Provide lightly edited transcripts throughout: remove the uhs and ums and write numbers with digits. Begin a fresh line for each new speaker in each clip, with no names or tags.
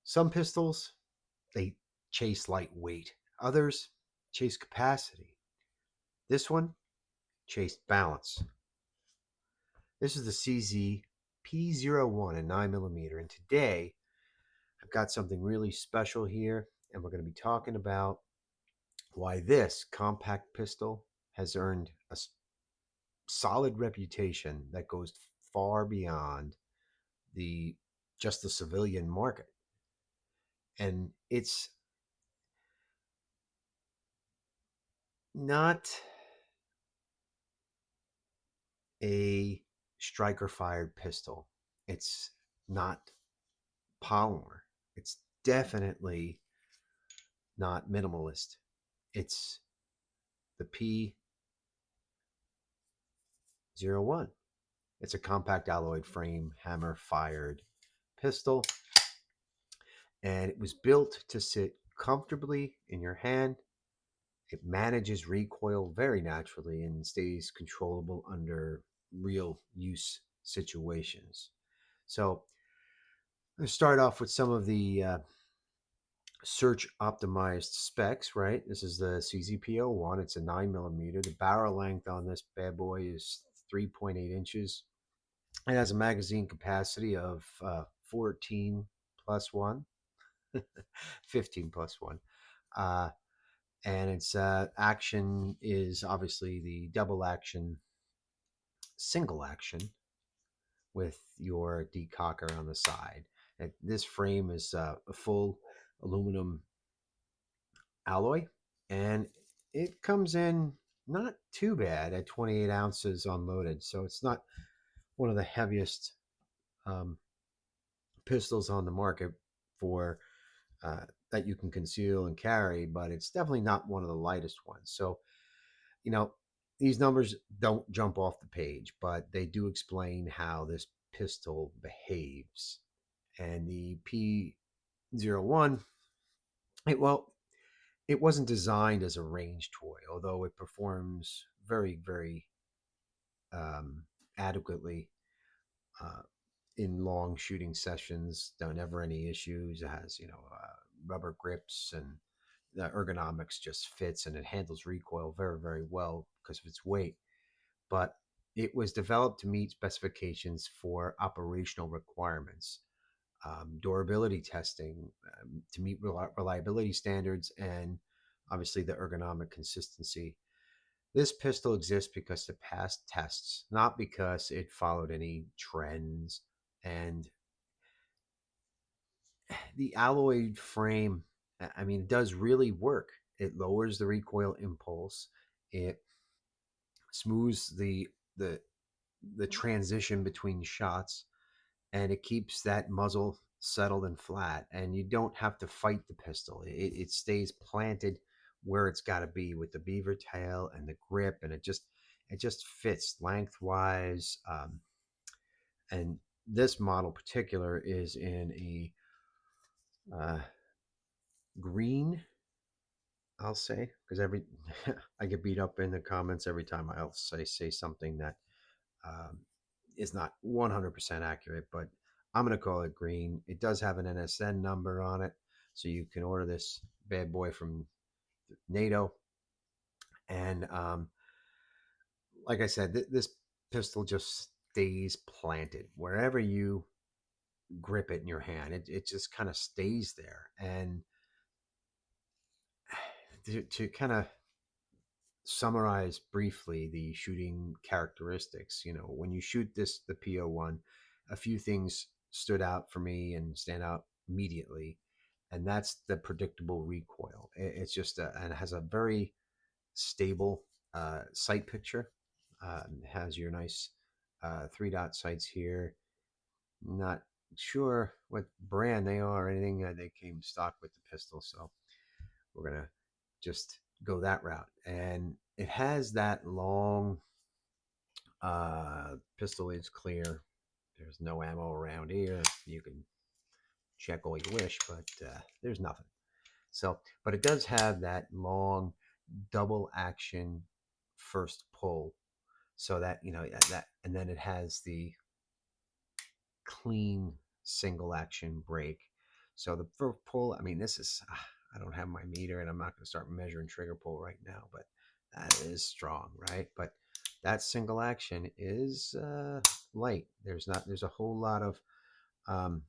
Some pistols, they chase lightweight. Others chase capacity. This one chased balance. This is the CZ P-01 in 9mm. And today, I've got something really special here. And we're going to be talking about why this compact pistol has earned a solid reputation that goes far beyond the just the civilian market. And it's not a striker fired pistol. It's not polymer. It's definitely not minimalist. It's the P-01. It's a compact alloyed frame hammer fired pistol, and it was built to sit comfortably in your hand. It manages recoil very naturally and stays controllable under real use situations. So, I'm going to start off with some of the search optimized specs, right? This is the CZP-01. It's a 9mm. The barrel length on this bad boy is 3.8 inches. It has a magazine capacity of 14 plus 1, 15 plus 1. And its action is obviously the double action, single action with your decocker on the side. And this frame is a full aluminum alloy, and it comes in not too bad at 28 ounces unloaded. So it's not one of the heaviest um, pistols on the market for that you can conceal and carry, but it's definitely not one of the lightest ones. So, you know, these numbers don't jump off the page, but they do explain how this pistol behaves. And the P-01, well, it wasn't designed as a range toy, although it performs very, very um, adequately uh, in long shooting sessions. Never any issues. It has, rubber grips, and the ergonomics just fits, and it handles recoil very, very well because of its weight. But it was developed to meet specifications for operational requirements, durability testing, to meet reliability standards, and obviously the ergonomic consistency. This pistol exists because it passed tests, not because it followed any trends. And the alloyed frame, I mean, it does really work. It lowers the recoil impulse. It smooths the the transition between shots, and it keeps that muzzle settled and flat. And you don't have to fight the pistol. It stays planted where it's got to be with the beaver tail and the grip, and it just fits lengthwise. And this model particular is in a uh, green, I'll say, because every I get beat up in the comments every time I'll say something that um, is not 100% accurate, but I'm going to call it green. It does have an NSN number on it, so you can order this bad boy from NATO. And like I said, this pistol just stays planted wherever you grip it in your hand. It just kind of stays there. And to kind of summarize briefly the shooting characteristics, when you shoot the P-01, a few things stood out for me and stand out immediately, and that's the predictable recoil. It's just and it has a very stable sight picture. It has your nice 3-dot sights here. Not sure what brand they are or anything. They came stock with the pistol, so we're gonna just go that route. And it has that long pistol is clear. There's no ammo around here. You can check all you wish, but there's nothing. So, but it does have that long double action first pull, so that that, and then it has the clean single action break. So the pull, I mean, this is, I don't have my meter and I'm not going to start measuring trigger pull right now, but that is strong, right? But that single action is light. There's a whole lot of, um,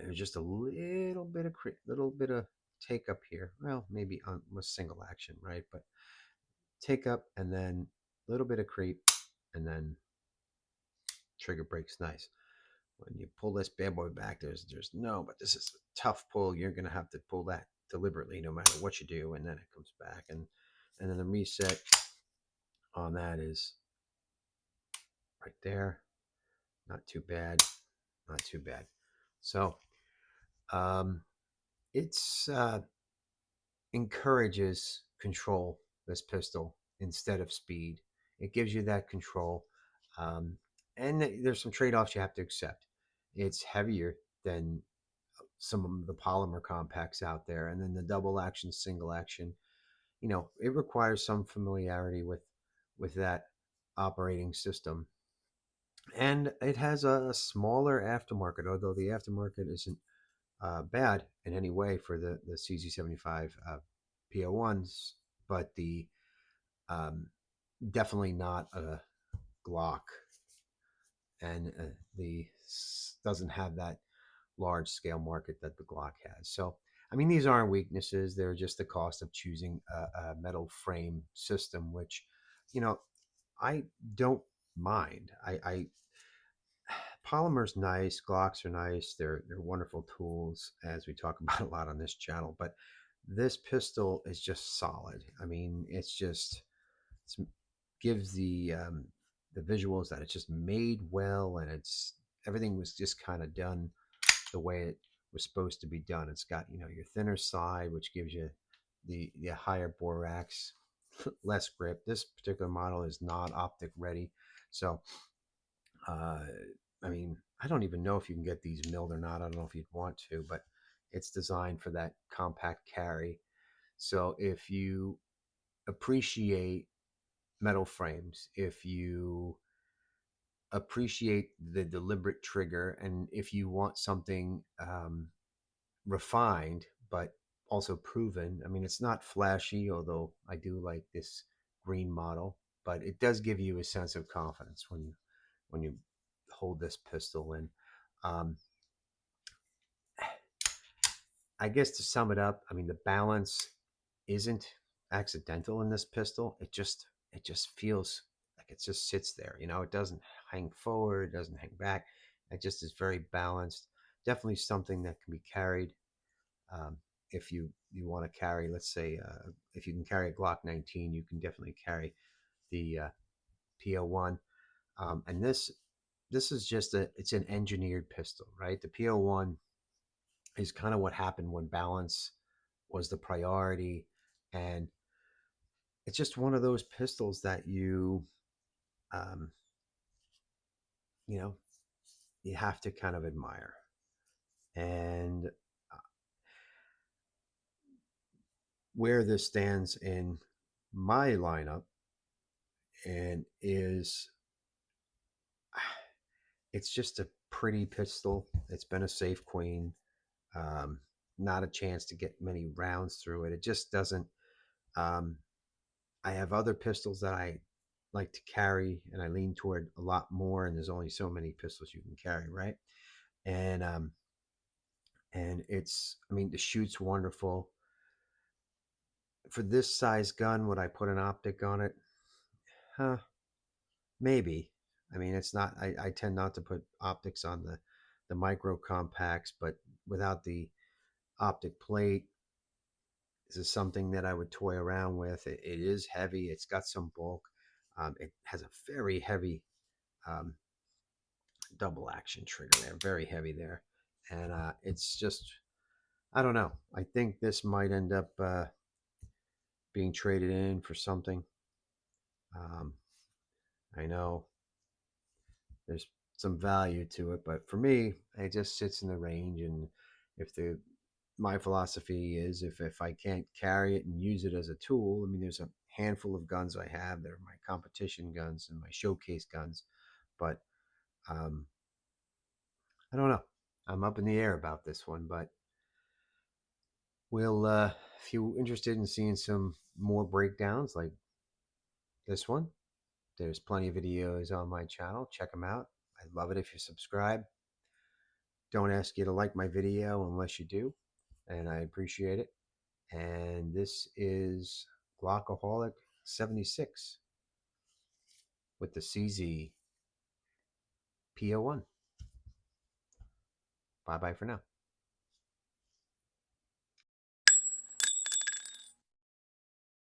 there's just a little bit of take up here. Well, maybe on with single action, right? But take up and then a little bit of creep and then trigger breaks nice. When you pull this bad boy back, there's no, but this is a tough pull. You're gonna have to pull that deliberately, no matter what you do, and then it comes back, and then the reset on that is right there. Not too bad, not too bad. So um, it's encourages control. This pistol instead of speed, it gives you that control, um, and there's some trade-offs you have to accept. It's heavier than some of the polymer compacts out there, and then the double action, single action. It requires some familiarity with that operating system, and it has a smaller aftermarket. Although the aftermarket isn't bad in any way for the CZ75 P-01s, but the um, definitely not a Glock, and the doesn't have that large scale market that the Glock has. So, I mean, these aren't weaknesses. They're just the cost of choosing a metal frame system, which, you know, I don't mind. I Polymer's nice. Glocks are nice. They're wonderful tools, as we talk about a lot on this channel. But this pistol is just solid. I mean, it's gives the visuals that it's just made well, and it's everything was just kind of done the way it was supposed to be done. It's got your thinner side, which gives you the higher borax, less grip. This particular model is not optic ready, so uh, I mean, I don't even know if you can get these milled or not. I don't know if you'd want to, but it's designed for that compact carry. So if you appreciate metal frames, if you appreciate the deliberate trigger, and if you want something refined but also proven. I mean, it's not flashy, although I do like this green model, but it does give you a sense of confidence when you hold this pistol. And um, I guess to sum it up, I mean, the balance isn't accidental in this pistol. It just feels like it just sits there. It doesn't hang forward, it doesn't hang back. It just is very balanced. Definitely something that can be carried. Um, if you want to carry, let's say, if you can carry a Glock 19, you can definitely carry the P-01. And this is just it's an engineered pistol, right? The P-01 is kind of what happened when balance was the priority, and it's just one of those pistols that um, you know, you have to kind of admire. And where this stands in my lineup and is it's just a pretty pistol. It's been a safe queen. Um, Not a chance to get many rounds through it. It just doesn't. Um, I have other pistols that I like to carry, and I lean toward a lot more. And there's only so many pistols you can carry, right? And I mean, the shoot's wonderful. For this size gun, would I put an optic on it? Huh? Maybe. I mean, it's not. I tend not to put optics on the micro compacts, but without the optic plate, this is something that I would toy around with. It is heavy. It's got some bulk. It has a very heavy um, double action trigger there, very heavy there, and it's just I don't know. I think this might end up being traded in for something. Um, I know there's some value to it, but for me, it just sits in the range. And if the my philosophy is if I can't carry it and use it as a tool, I mean, there's a handful of guns I have. They're my competition guns and my showcase guns, but um, I don't know. I'm up in the air about this one, but we'll if you're interested in seeing some more breakdowns like this one, there's plenty of videos on my channel. Check them out. I'd love it if you subscribe. Don't ask you to like my video unless you do, and I appreciate it. And this is Glockaholic 76 with the CZ P-01. Bye bye for now.